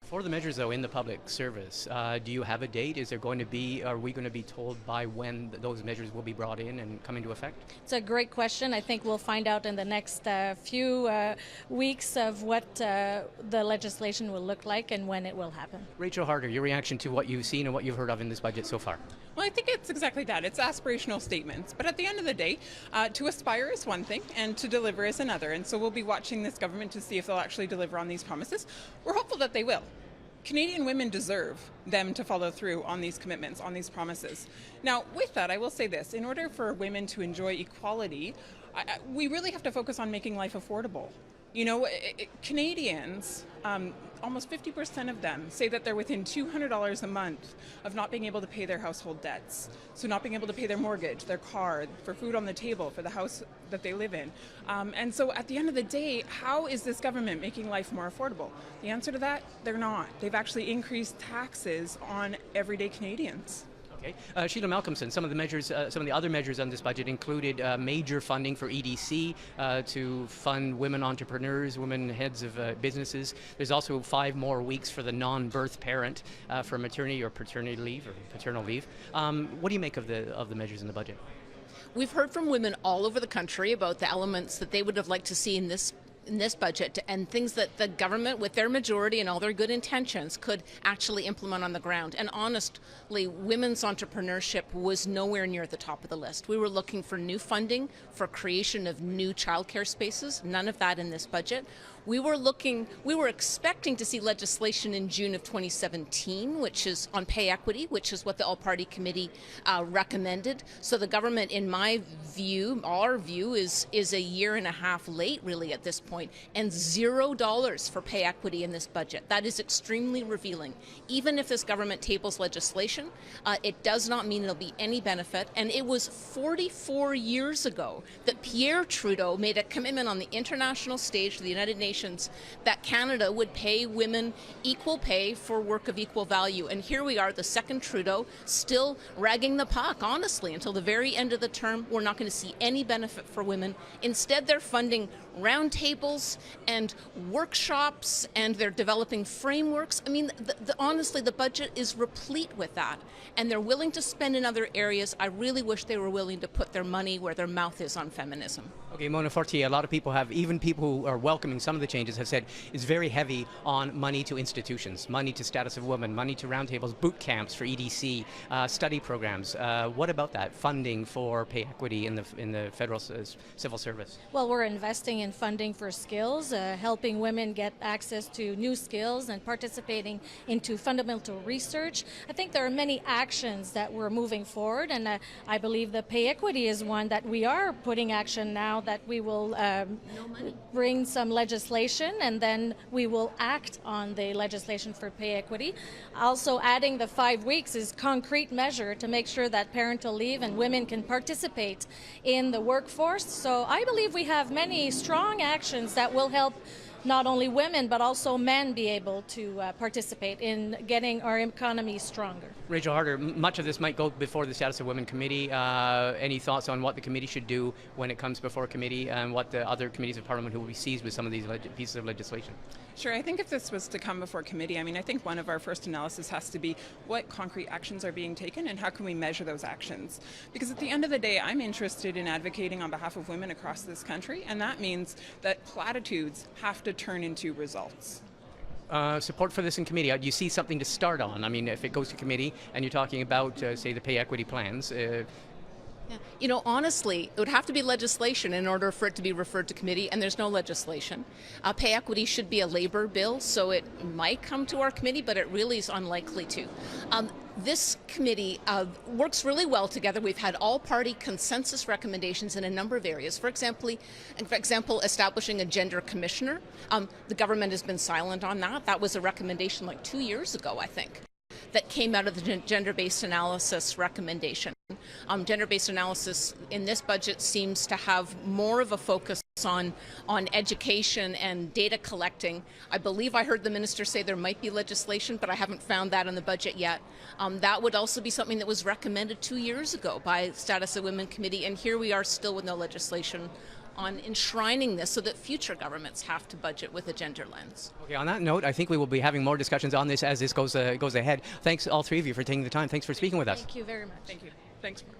For the measures, though, in the public service, do you have a date? Are we going to be told by when those measures will be brought in and come into effect? It's a great question. I think we'll find out in the next few weeks of what the legislation will look like and when it will happen. Rachel Harder, your reaction to what you've seen and what you've heard of in this budget so far? Well, I think it's exactly that. It's aspirational statements. But at the end of the day, to aspire is one thing and to deliver is another. And so we'll be watching this government to see if they'll actually deliver on these promises. We're hopeful that they will. Canadian women deserve them to follow through on these commitments, on these promises. Now, with that, I will say this. In order for women to enjoy equality, we really have to focus on making life affordable. You know, Canadians, almost 50% of them say that they're within $200 a month of not being able to pay their household debts. So not being able to pay their mortgage, their car, for food on the table, for the house that they live in. And so at the end of the day, how is this government making life more affordable? The answer to that, they're not. They've actually increased taxes on everyday Canadians. Okay. Sheila Malcolmson, some of the other measures on this budget included major funding for EDC to fund women entrepreneurs, women heads of businesses. There's also 5 more weeks for the non-birth parent for maternity or paternity leave or paternal leave. What do you make of the measures in the budget? We've heard from women all over the country about the elements that they would have liked to see in this budget and things that the government, with their majority and all their good intentions, could actually implement on the ground. And honestly, women's entrepreneurship was nowhere near the top of the list. We were looking for new funding for creation of new childcare spaces. None of that in this budget. We were expecting to see legislation in June of 2017, which is on pay equity, which is what the all-party committee recommended. So the government, in my view, our view, is a year and a half late, really, at this point, and $0 for pay equity in this budget. That is extremely revealing. Even if this government tables legislation, it does not mean there'll be any benefit. And it was 44 years ago that Pierre Trudeau made a commitment on the international stage to the United Nations that Canada would pay women equal pay for work of equal value. And here we are, the second Trudeau, still ragging the puck, honestly, until the very end of the term. We're not going to see any benefit for women. Instead, they're funding roundtables and workshops, and they're developing frameworks. I mean, honestly, the budget is replete with that. And they're willing to spend in other areas. I really wish they were willing to put their money where their mouth is on feminism. Okay, Mona Fortier, a lot of people even people who are welcoming some of the changes have said it's very heavy on money to institutions, money to status of women, money to roundtables, boot camps for EDC, study programs. What about that funding for pay equity in the federal civil service? Well, we're investing in funding for skills, helping women get access to new skills and participating into fundamental research. I think there are many actions that we're moving forward, and I believe the pay equity is one that we are putting action now, that we will bring some legislation and then we will act on the legislation for pay equity. Also, adding the 5 weeks is concrete measure to make sure that parental leave and women can participate in the workforce. So I believe we have many strong actions that will help not only women but also men be able to participate in getting our economy stronger. Rachel Harder, much of this might go before the Status of Women Committee. Any thoughts on what the committee should do when it comes before committee and what the other committees of Parliament who will be seized with some of these pieces of legislation? Sure, I think if this was to come before committee, I think one of our first analysis has to be what concrete actions are being taken and how can we measure those actions. Because at the end of the day, I'm interested in advocating on behalf of women across this country, and that means that platitudes have to turn into results. Support for this in committee. Do you see something to start on? If it goes to committee and you're talking about, say, the pay equity plans, Yeah. You know, honestly, it would have to be legislation in order for it to be referred to committee, and there's no legislation. Pay equity should be a labor bill, so it might come to our committee, but it really is unlikely to. This committee works really well together. We've had all-party consensus recommendations in a number of areas. For example, establishing a gender commissioner. The government has been silent on that. That was a recommendation like 2 years ago, I think, that came out of the gender-based analysis recommendation. Gender-based analysis in this budget seems to have more of a focus on education and data collecting. I believe I heard the minister say there might be legislation, but I haven't found that in the budget yet. That would also be something that was recommended 2 years ago by Status of Women Committee, and here we are still with no legislation on enshrining this so that future governments have to budget with a gender lens. Okay, on that note, I think we will be having more discussions on this as this goes ahead. Thanks all three of you for taking the time. Thanks for speaking with us. Thank you very much. Thank you. Thanks, Mark.